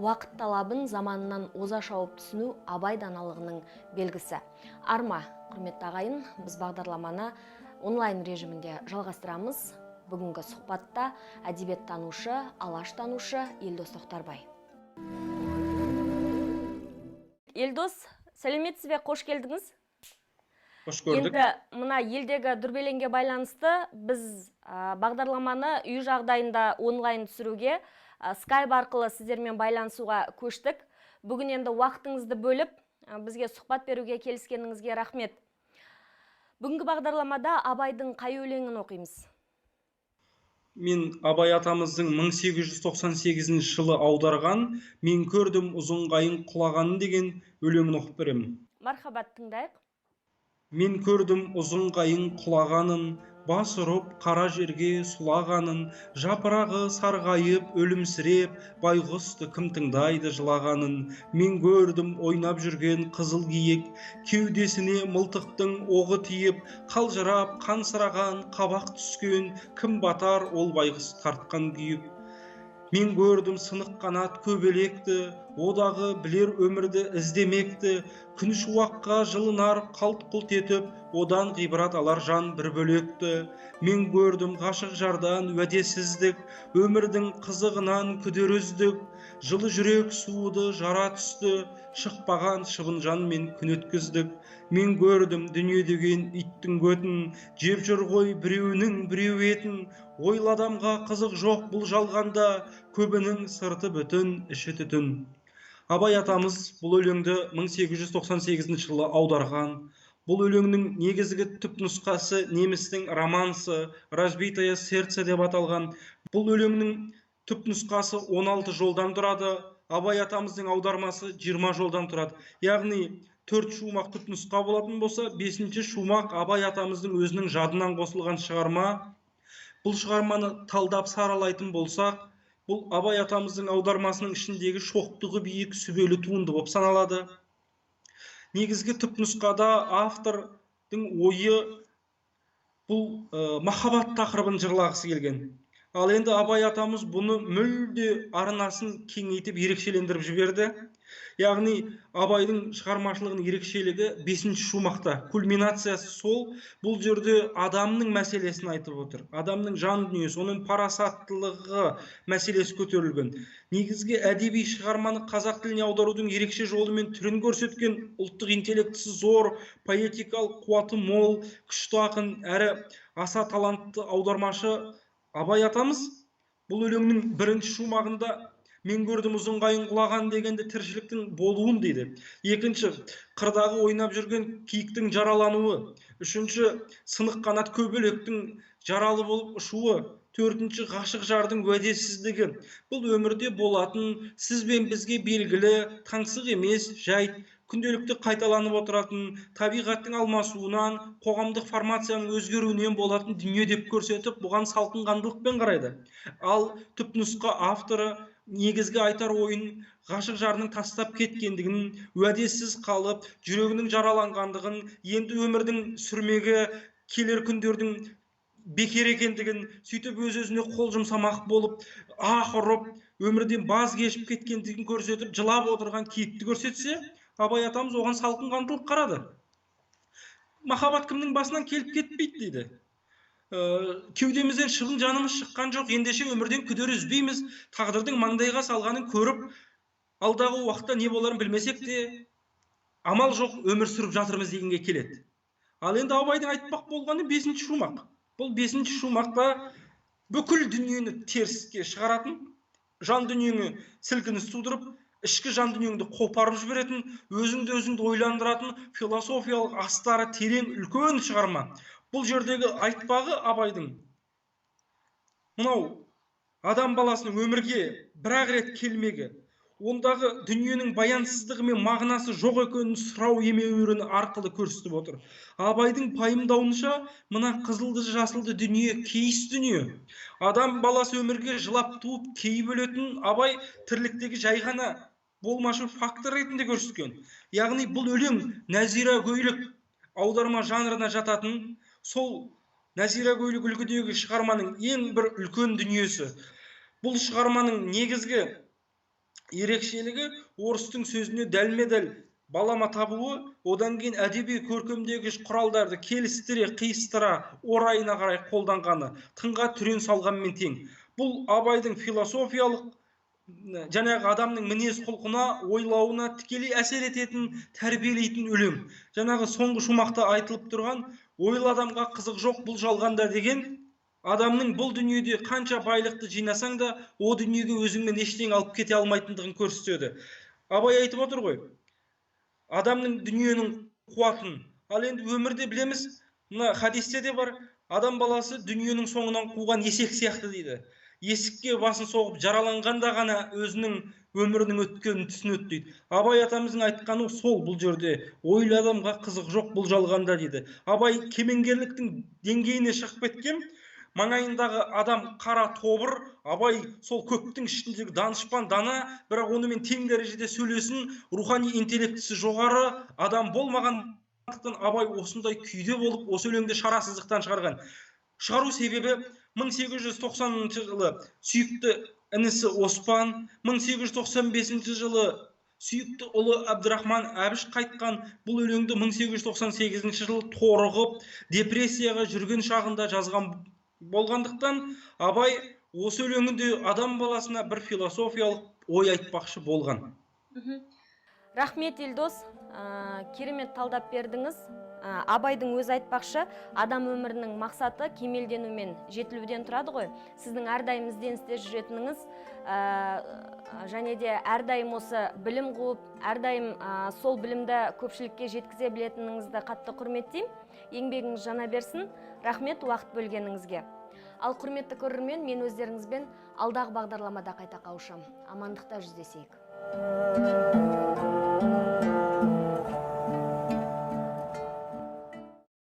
Уақыт талабын заманынан оза шауып түсіну абай даналығының белгісі. Арма, құрметті ағайын, біз бағдарламаны онлайн режимінде жалғастырамыз. Бүгінгі сұхбатта әдебиеттанушы, алаштанушы Елдос Тоқтарбай. Елдос, сәлеметсіз бе, қош келдіңіз? Қош көрдік. Енді мына елдегі дүрбелеңге байланысты біз бағдарламаны үй жағдайында онлайн түсіруге скайп арқылы сіздермен байланысуға көштік. Бүгін енді уақытыңызды бөліп, бізге сұхбат беруге келіскеніңізге рахмет. Бүгінгі бағдарламада Абайдың қай өлеңін оқимыз? Мен Абай атамыздың 1898 жылы аударған «Мен көрдім ұзын қайың құлағанын» деген өлеңін оқып беремін. Мархабат, тыңдайық. Мен көрдім ұзын қайың құлағанын, бас ұрып қара жерге сұлағанын, жапырағы сарғайып өлімсіреп, байғұсты кім тыңдайды жылағанын. Мен көрдім ойнап жүрген қызыл киік, кеудесіне мылтықтың оғы тиіп, қалжырап қансыраған қабақ түскен, кім батар ол байғұс тартқан күйік. Мен көрдім сынық қанат көбелекті, одағы білер өмірді іздемекті, күн шуаққа жылынар қалт-құлт етіп, одан ғибрат алар жан бір бөлекті. Мен көрдім ғашық жардан уәдесіздік, өмірдің қызығынан күдер үздік, жылы жүрек суыды жара түсті, шықпаған шыбын жанмен күн өткіздік. Мен көрдім дүние деген иттің көтін, жеп жүр ғой біреуінің біреу етін, ойлы адамға қызық жоқ бұл жалғанда, көбінің сырты бүтін, іші түтін. Абай атамыз бұл өлеңді 1898 жылы аударған. Бұл өлеңнің негізгі түпнұсқасы немістің романсы «Разбитое сердце» деп аталған. Бұл өлеңнің түпнұсқасы 16 жолдан тұрады, Абай атамыздың аудармасы 20 жолдан тұрады. Яғни 4 шумақ түпнұсқа болатын болса, 5-ші шумақ Абай атамыздың өзінің жадынан қосылған шығарма. Бұл шығарманы талдап саралайтын болсақ, бұл Абай атамыздың аудармасының ішіндегі шоқтығы биік сүбелі туынды болып саналады. Негізгі түпнұсқада автордың ойы бұл махаббат тақырыбын жырлағысы келген. Ал енді Абай атамыз бұны мүлде арнасын кеңейтіп ерекшелендіріп жіберді. Яғни Абайдың шығармашылығының ерекшелігі 5-ші шумақта, кульминациясы сол. Бұл жерде адамның мәселесін айтып отыр. Адамның жан дүниесі, оның парасаттылығы мәселесі көтерілген. Негізгі әдеби шығарманы қазақ тіліне аударудың ерекше жолы мен түрін көрсеткен ұлттық интеллектісі зор, поэтикалық қуаты мол, күшті ақын әрі аса талантты аудармашы Абай атамыз бұл өлеңнің 1-ші шумағында «Мен көрдім ұзын қайың құлаған» дегенде тіршіліктің болуын дейді. 2-ші қырдағы ойнап жүрген киіктің жаралануы. 3-ші сынық қанат көбелектің жаралы болып ұшуы. 4-ші ғашық жардың уәдесіздігі. Бұл өмірде болатын, сіз бен бізге белгілі, таңсық емес жайт, күнделікті қайталанып отыратын, табиғаттың алмасуынан, қоғамдық формацияның өзгеруінен болатын дүние деп көрсетіп, бұған салқынқандылықпен қарайды. Ал түпнұсқа авторы негізгі айтар ойын ғашық жарының тастап кеткендігін, уәдесіз қалып, жүрегінің жараланғандығын, енді өмірдің сүрмегі, келер күндердің бекер екендігін, сөйтіп өз-өзіне қол жұмсамақ болып, аһ ұрып, өмірден баз кешіп кеткендігін көрсетіп, жылап отырған кейіпті көрсетсе, Абай атамыз оған салқынқандылық қарады. Махаббат кімнің басынан келіп кетпейді дейді. Кеудемізден шыбын жанымыз шыққан жоқ, ендеше өмірден күдер үзбейміз, тағдырдың маңдайға салғанын көріп, алдағы уақытта не боларын білмесек те, амал жоқ өмір сүріп жатырмыз дегенге келеді. Ал енді Абайдың айтпақ болғаны 5-ші шумақ. Бұл 5-ші шумақта бүкіл дүниені теріске шығаратын, жан дүниеңі сілкініс тудырып, ішкі жан дүниеңді қопарып жіберетін, өзіңді ойландыратын философиялық астары терең үлкен шығарма. Бұл жердегі айтпағы Абайдың мынау адам баласының өмірге бір-ақ рет келмегі, ондағы дүниенің баянсыздығы мен мағынасы жоқ екенін сұрау емеуріні арқылы көрсетіп отыр. Абайдың пайымдауынша, мына қызылды жасылды дүние кейіс дүние. Адам баласы өмірге жылап туып кейіп өлетін Абай тірліктегі жай ғана болмашы фактор ретінде көрсеткен. Яғни бұл өлең нәзира көйлек аударма жанрына жататын, сол нәзира көйлек үлгідегі шығарманың ең бір үлкен дүниесі. Бұл шығарманың негізгі ерекшелігі орыстың сөзіне дәлме-дәл балама табуы, одан кейін әдеби көркемдегіш құралдарды келістіре, қиыстыра, орайына қарай қолданғаны, тыңға түрен салғанмен тең. Бұл Абайдың философиялық жаңағы адамның мінез құлқына, ойлауына тікелей әсер ететін, тәрбиелейтін өлең. Жаңағы соңғы шумақта айтылып тұрған ойлы адамға қызық жоқ бұл жалғанда деген, адамның бұл дүниеде қанша байлықты жинасаң да, о дүниеге өзіңмен ештеңе алып кете алмайтындығын көрсетеді. Абай айтып отыр ғой, адамның дүниенің қуатын. Ал енді өмірде білеміз, мына хадисте де бар, адам баласы дүниенің соңынан қуған есек сияқты дейді. Есікке басын соғып жараланғанда ғана өзінің өмірінің өткенін түсінеді дейді. Абай атамыздың айтқаны сол бұл жерде. Ойлы адамға қызық жоқ бұл жалғанда дейді. Абай кемеңгерліктің деңгейіне шығып кеткен, маңайындағы адам қара тобыр, Абай сол көптің ішіндегі данышпан дана, бірақ онымен тең дәрежеде сөйлесін, рухани интеллектісі жоғары адам болмағандықтан Абай осындай күйде болып, осы өлеңді шарасыздықтан шығарған. Шығару себебі 1890 жылы сүйікті інісі Оспан, 1895 жылы сүйікті ұлы Әбдірахман Әбіш қайтқан. Бұл өлеңді 1898 жылы торығып, депрессияға жүрген шағында жазған болғандықтан, Абай осы өлеңінде адам баласына бір философиялық ой айтпақшы болған. Рахмет, Елдос, керемет талдап бердіңіз. Абайдың өзі айтпақшы, адам өмірінің мақсаты кемелдену мен жетілуден тұрады ғой. Сіздің әрдайым ізденісте жүретініңіз, және де әрдайым осы білім қуып, әрдайым сол білімді көпшілікке жеткізе білетініңізді қатты құрметтеймін. Еңбегіңіз жана берсін. Рахмет уақыт бөлгеніңізге. Ал құрметті көрермен, мен өздеріңізбен алдағы бағдарламада қайта қауышамын. Амандықта жүздесейік.